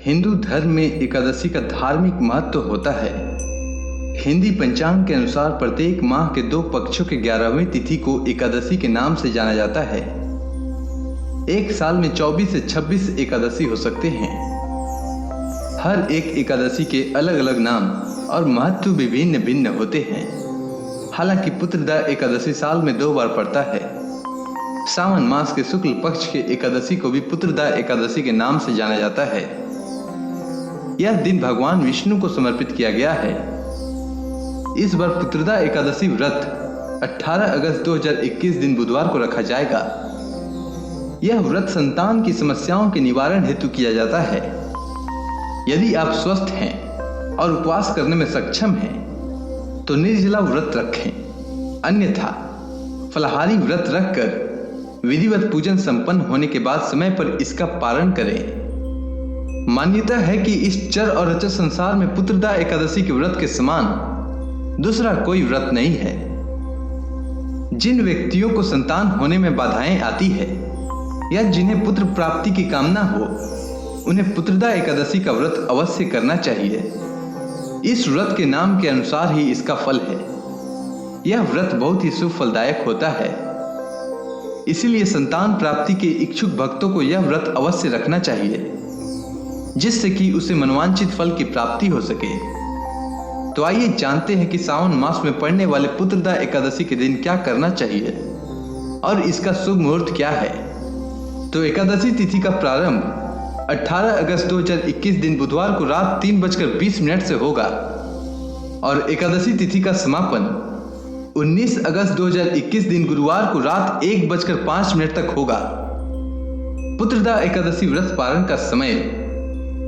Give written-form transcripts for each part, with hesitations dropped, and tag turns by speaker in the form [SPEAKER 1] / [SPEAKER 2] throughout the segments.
[SPEAKER 1] हिंदू धर्म में एकादशी का धार्मिक महत्व होता है। हिंदी पंचांग के अनुसार प्रत्येक माह के 2 पक्षों के 11वीं तिथि को एकादशी के नाम से जाना जाता है। एक साल में 24 से 26 एकादशी हो सकते हैं। हर एक एकादशी के अलग अलग नाम और महत्व भी भिन्न भिन्न होते हैं। हालांकि पुत्रदा एकादशी साल में 2 बार पड़ता है। सावन मास के शुक्ल पक्ष के एकादशी को भी पुत्रदा एकादशी के नाम से जाना जाता है। यह दिन भगवान विष्णु को समर्पित किया गया है। इस बार पुत्रदा एकादशी व्रत 18 अगस्त 2021 दिन बुधवार को रखा जाएगा। यह व्रत संतान की समस्याओं के निवारण हेतु किया जाता है। यदि आप स्वस्थ हैं और उपवास करने में सक्षम हैं तो निर्जला व्रत रखें, अन्यथा फलाहारी व्रत रखकर विधिवत पूजन संपन्न होने के बाद समय पर इसका पारण करें। मान्यता है कि इस चर और अचर संसार में पुत्रदा एकादशी के व्रत के समान दूसरा कोई व्रत नहीं है। जिन व्यक्तियों को संतान होने में बाधाएं आती है या जिन्हें पुत्र प्राप्ति की कामना हो, उन्हें पुत्रदा एकादशी का व्रत अवश्य करना चाहिए। इस व्रत के नाम के अनुसार ही इसका फल है। यह व्रत बहुत ही शुभ फलदायक होता है। इसीलिए संतान प्राप्ति के इच्छुक भक्तों को यह व्रत अवश्य रखना चाहिए, जिससे कि उसे मनोवांछित फल की प्राप्ति हो सके। तो आइए जानते हैं कि सावन मास में पड़ने वाले पुत्रदा एकादशी के दिन क्या करना चाहिए और इसका शुभ मुहूर्त क्या है। तो एकादशी तिथि का प्रारंभ 18 अगस्त 2021 दिन बुधवार को रात 3:20 से होगा और एकादशी तिथि का समापन 19 अगस्त 2021 दिन गुरुवार को रात 1:05 तक होगा। पुत्रदा एकादशी व्रत पारण का समय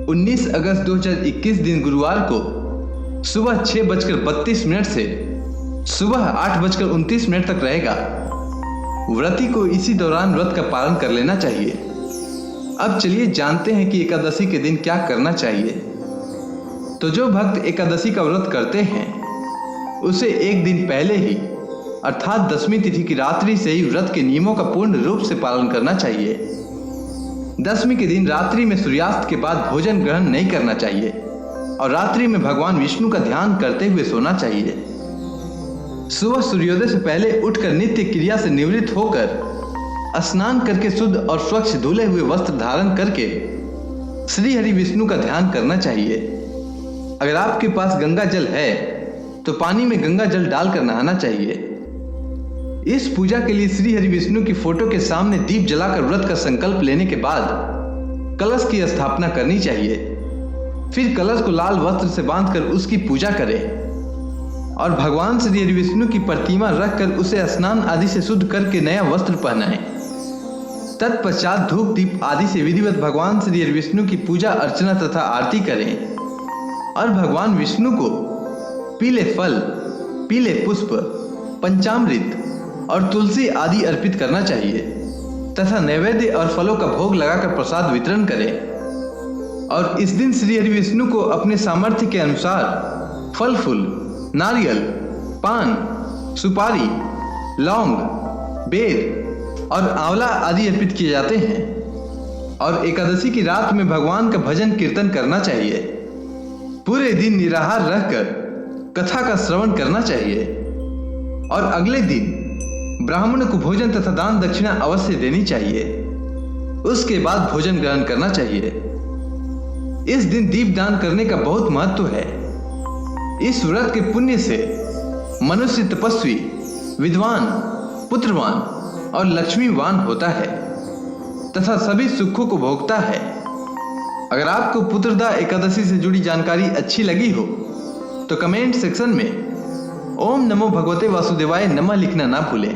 [SPEAKER 1] 19 अगस्त 2021 दिन गुरुवार को सुबह 6:32 से सुबह 8:29 तक रहेगा। व्रती को इसी दौरान व्रत का पालन कर लेना चाहिए। अब चलिए जानते हैं कि एकादशी के दिन क्या करना चाहिए। तो जो भक्त एकादशी का व्रत करते हैं उसे एक दिन पहले ही अर्थात 10वीं तिथि की रात्रि से ही व्रत के नियमों का पूर्ण रूप से पालन करना चाहिए। 10वीं के दिन रात्रि में सूर्यास्त के बाद भोजन ग्रहण नहीं करना चाहिए और रात्रि में भगवान विष्णु का ध्यान करते हुए सोना चाहिए। सुबह सूर्योदय से पहले उठकर नित्य क्रिया से निवृत्त होकर स्नान करके शुद्ध और स्वच्छ धुले हुए वस्त्र धारण करके श्री हरि विष्णु का ध्यान करना चाहिए। अगर आपके पास गंगा जल है तो पानी में गंगा जल डालकर नहाना चाहिए। इस पूजा के लिए श्री हरि विष्णु की फोटो के सामने दीप जलाकर व्रत का संकल्प लेने के बाद कलश की स्थापना करनी चाहिए। फिर कलश को लाल वस्त्र से बांधकर उसकी पूजा करें और भगवान श्री हरि विष्णु की प्रतिमा रखकर उसे स्नान आदि से शुद्ध करके नया वस्त्र पहनाएं। तत्पश्चात धूप दीप आदि से विधिवत भगवान श्री हरि विष्णु की पूजा अर्चना तथा आरती करें और भगवान विष्णु को पीले फल, पीले पुष्प, पंचामृत और तुलसी आदि अर्पित करना चाहिए तथा नैवेद्य और फलों का भोग लगाकर प्रसाद वितरण करें। और इस दिन श्री हरि विष्णु को अपने सामर्थ्य के अनुसार फल फूल, नारियल, पान, सुपारी, लौंग, बेर और आंवला आदि अर्पित किए जाते हैं। और एकादशी की रात में भगवान का भजन कीर्तन करना चाहिए। पूरे दिन निराहार रहकर कथा का श्रवण करना चाहिए और अगले दिन ब्राह्मण को भोजन तथा दान दक्षिणा अवश्य देनी चाहिए। उसके बाद भोजन ग्रहण करना चाहिए। इस दिन दीप दान करने का बहुत महत्व है। इस व्रत के पुण्य से मनुष्य तपस्वी, विद्वान, पुत्रवान और लक्ष्मीवान होता है तथा सभी सुखों को भोगता है। अगर आपको पुत्रदा एकादशी से जुड़ी जानकारी अच्छी लगी हो तो कमेंट सेक्शन में ओम नमो भगवते वासुदेवाय नमः लिखना ना भूलें।